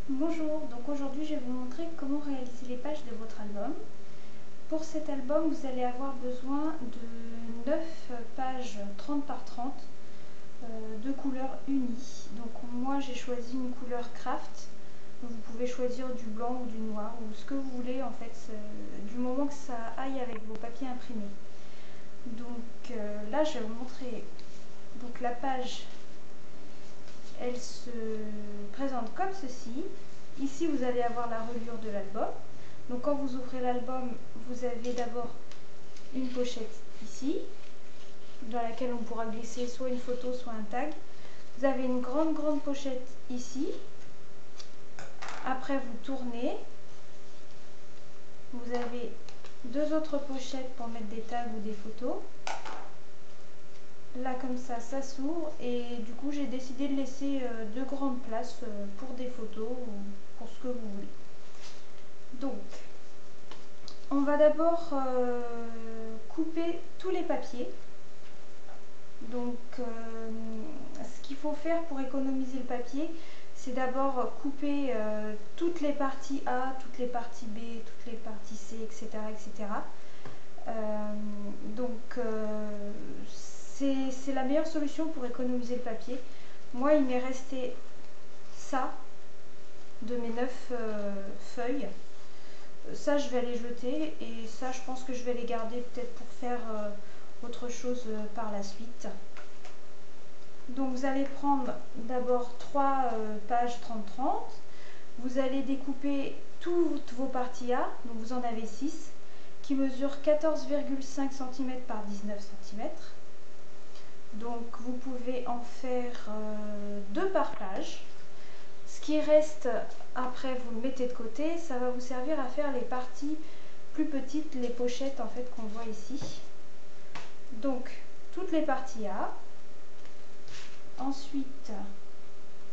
Bonjour, donc aujourd'hui je vais vous montrer comment réaliser les pages de votre album. Pour cet album, vous allez avoir besoin de 9 pages 30 par 30 de couleurs unies. Donc moi j'ai choisi une couleur craft. Vous pouvez choisir du blanc ou du noir ou ce que vous voulez en fait, du moment que ça aille avec vos papiers imprimés. Donc là je vais vous montrer donc la page. Elle se présente comme ceci. Ici, vous allez avoir la reliure de l'album. Donc quand vous ouvrez l'album, vous avez d'abord une pochette ici, dans laquelle on pourra glisser soit une photo, soit un tag. Vous avez une grande pochette ici. Après, vous tournez. Vous avez deux autres pochettes pour mettre des tags ou des photos. Là, comme ça s'ouvre et du coup, j'ai décidé de laisser deux grandes places pour des photos ou pour ce que vous voulez. Donc, on va d'abord couper tous les papiers. Donc, ce qu'il faut faire pour économiser le papier, c'est d'abord couper toutes les parties A, toutes les parties B, toutes les parties C, etc. etc. Donc, c'est la meilleure solution pour économiser le papier. Moi, il m'est resté ça de mes 9 feuilles. Ça, je vais les jeter et ça, je pense que je vais les garder peut-être pour faire autre chose par la suite. Donc, vous allez prendre d'abord 3 pages 30-30. Vous allez découper toutes vos parties A, donc vous en avez 6, qui mesurent 14,5 cm par 19 cm. Donc, vous pouvez en faire 2 par page. Ce qui reste après, vous le mettez de côté. Ça va vous servir à faire les parties plus petites, les pochettes en fait qu'on voit ici. Donc, toutes les parties A. Ensuite,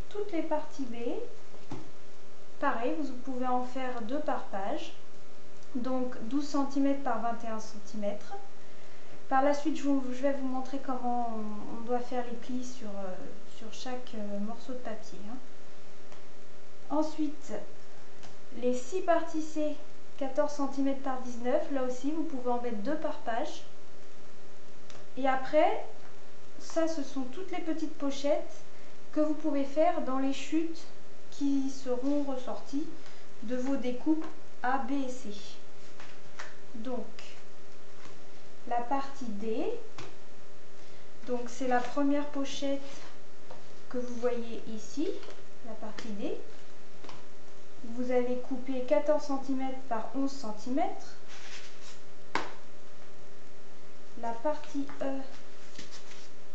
toutes les parties B. Pareil, vous pouvez en faire 2 par page. Donc, 12 cm par 21 cm. Par la suite, je vais vous montrer comment on doit faire les plis sur chaque morceau de papier. Ensuite, les 6 parties C, 14 cm par 19, là aussi vous pouvez en mettre 2 par page. Et après, ça ce sont toutes les petites pochettes que vous pouvez faire dans les chutes qui seront ressorties de vos découpes A, B et C. Donc, la partie D, donc c'est la première pochette que vous voyez ici, la partie D. Vous allez couper 14 cm par 11 cm. La partie E,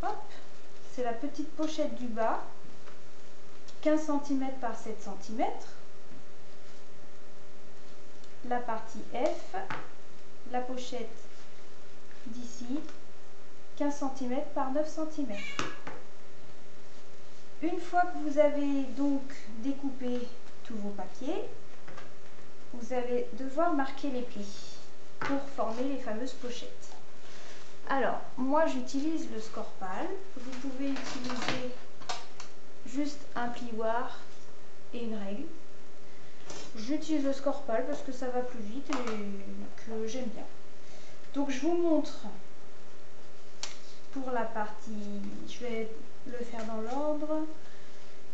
hop, c'est la petite pochette du bas, 15 cm par 7 cm. La partie F, la pochette d'ici, 15 cm par 9 cm. Une fois que vous avez donc découpé tous vos papiers, vous allez devoir marquer les plis pour former les fameuses pochettes. Alors, moi j'utilise le Scorpal. Vous pouvez utiliser juste un plioir et une règle. J'utilise le Scorpal parce que ça va plus vite et que j'aime bien. Donc je vous montre pour la partie, je vais le faire dans l'ordre.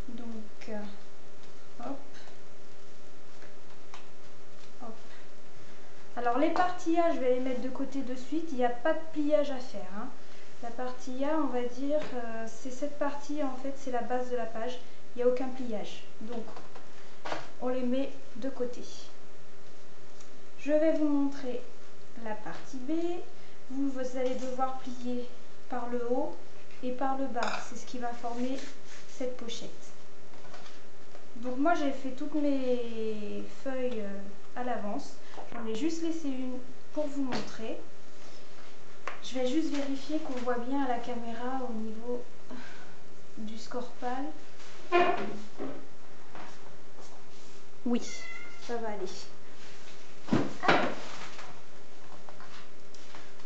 Donc, hop. Hop. Alors les parties A, je vais les mettre de côté de suite, il n'y a pas de pliage à faire. La partie A, on va dire, c'est cette partie, en fait, c'est la base de la page, il n'y a aucun pliage. Donc, on les met de côté. Je vais vous montrer la partie B. Vous allez devoir plier par le haut et par le bas. C'est ce qui va former cette pochette. Donc moi, j'ai fait toutes mes feuilles à l'avance. J'en ai juste laissé une pour vous montrer. Je vais juste vérifier qu'on voit bien à la caméra au niveau du Scorpal. Oui, ça va aller. Alors,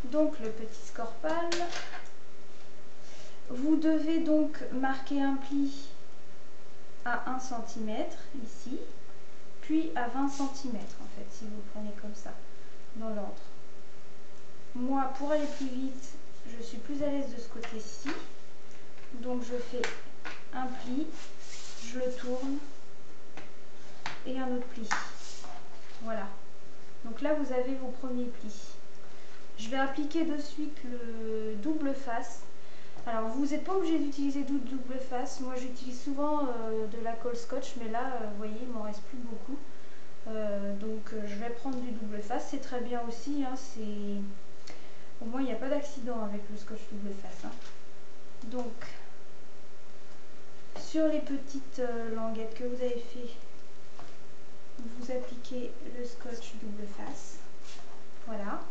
donc le petit Scorpal. Vous devez donc marquer un pli à 1 cm ici, puis à 20 cm en fait, si vous le prenez comme ça, dans l'ordre. Moi, pour aller plus vite, je suis plus à l'aise de ce côté-ci, donc je fais un pli, je le tourne et un autre pli. Voilà. Donc là, vous avez vos premiers plis. Je vais appliquer de suite le double face. Alors, vous n'êtes pas obligé d'utiliser double face. Moi, j'utilise souvent de la colle scotch, mais là, vous voyez, il m'en reste plus beaucoup. Je vais prendre du double face. C'est très bien aussi. Hein, au moins, il n'y a pas d'accident avec le scotch double face. Hein. Donc, sur les petites languettes que vous avez fait, vous appliquez le scotch double face. Voilà.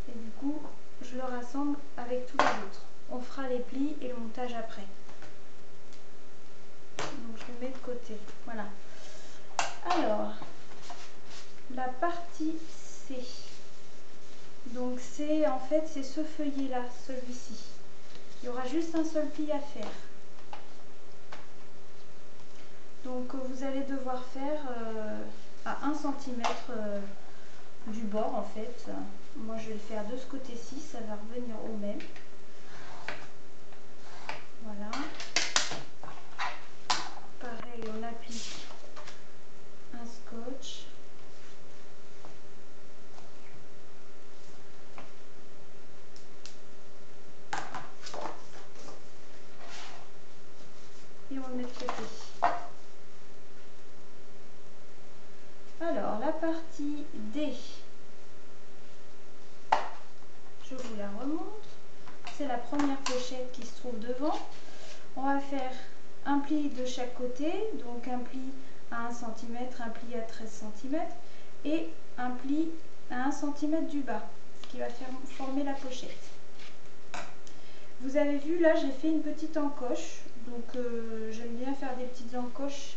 Et du coup, je le rassemble avec tous les autres. On fera les plis et le montage après. Donc je le mets de côté. Voilà. Alors, la partie C. Donc c'est en fait c'est ce feuillet là, celui-ci. Il y aura juste un seul pli à faire. Donc vous allez devoir faire à 1 cm du bord en fait. Moi je vais le faire de ce côté-ci, ça va revenir au même. Voilà. Pareil, on applique un scotch. Et on le met de côté. Alors, la partie D, je vous la remontre. C'est la première pochette qui se trouve devant. On va faire un pli de chaque côté, donc un pli à 1 cm, un pli à 13 cm et un pli à 1 cm du bas, ce qui va former la pochette. Vous avez vu, là j'ai fait une petite encoche, donc j'aime bien faire des petites encoches.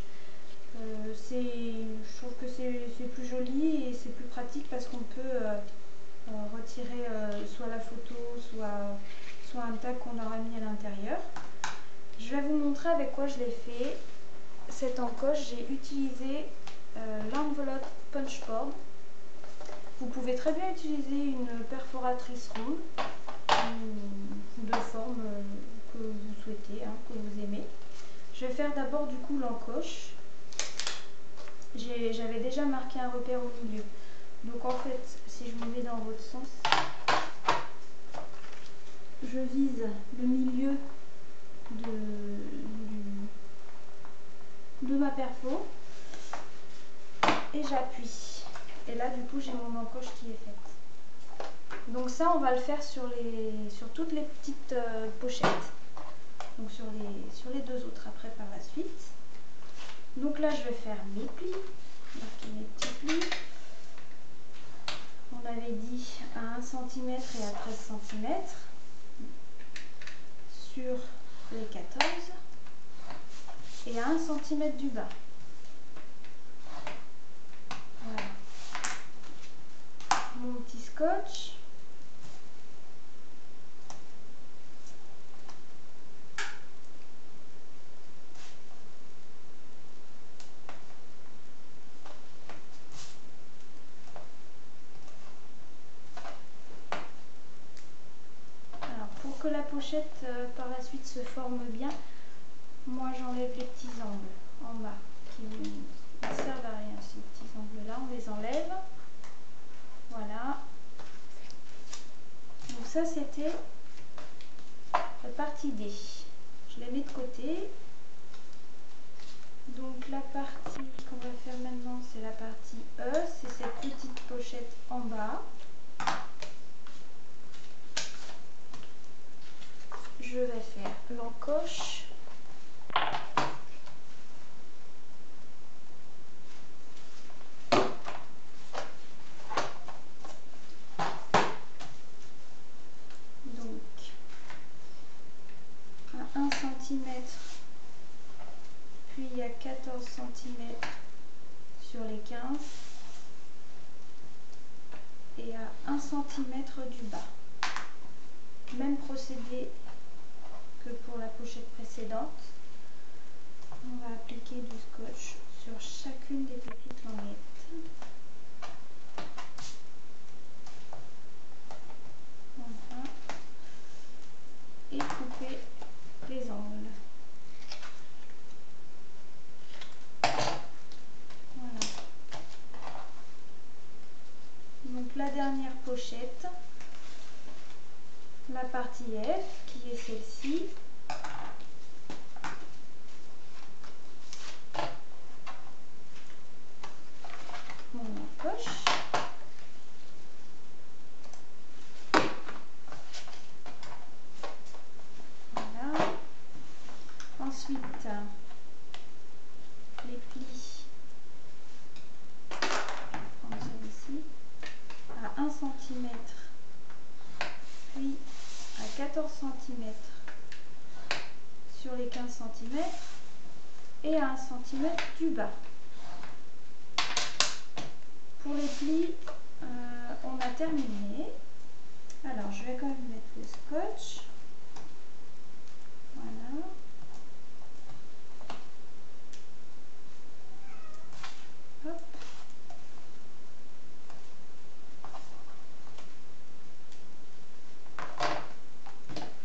Je trouve que c'est plus joli et c'est plus pratique parce qu'on peut retirer soit la photo, soit un tag qu'on aura mis à l'intérieur. Je vais vous montrer avec quoi je l'ai fait. Cette encoche, j'ai utilisé l'enveloppe punchboard. Vous pouvez très bien utiliser une perforatrice ronde ou de forme que vous souhaitez, hein, que vous aimez. Je vais faire d'abord du coup l'encoche. J'avais déjà marqué un repère au milieu. Donc en fait, si je me mets dans votre sens, je vise le milieu de ma perfo et j'appuie. Et là du coup j'ai mon encoche qui est faite. Donc ça on va le faire sur toutes les petites pochettes. Donc sur les deux autres après par la suite. Donc là je vais faire mes plis, marquer mes petits plis. On avait dit à 1 cm et à 13 cm sur les 14 et à 1 cm du bas. Voilà. Mon petit scotch. Alors pour que la pochette par la suite se forme bien, moi j'enlève les petits angles en bas qui ne servent à rien. Ces petits angles là, on les enlève. Voilà. Donc ça c'était la partie D. Je la mets de côté. Donc la partie qu'on va faire maintenant, c'est la partie E. C'est cette petite pochette en bas. Je vais faire l'encoche. À 1 cm, puis à 14 cm sur les 15 et à 1 cm du bas. Même procédé que pour la pochette précédente. On va pochette, la partie F qui est celle-ci. Mon encoche. Voilà. Ensuite, les plis. Comme celui-ci, à 1 cm, puis à 14 cm sur les 15 cm et à 1 cm du bas. Pour les plis, on a terminé. Alors, je vais quand même mettre le scotch. Voilà. Hop.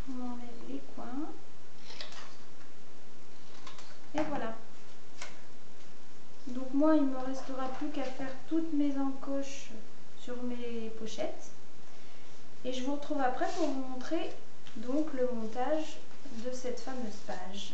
On enlève les coins. Et voilà. Donc moi, il ne me restera plus qu'à faire toutes mes encoches sur mes pochettes. Et je vous retrouve après pour vous montrer donc le montage de cette fameuse page.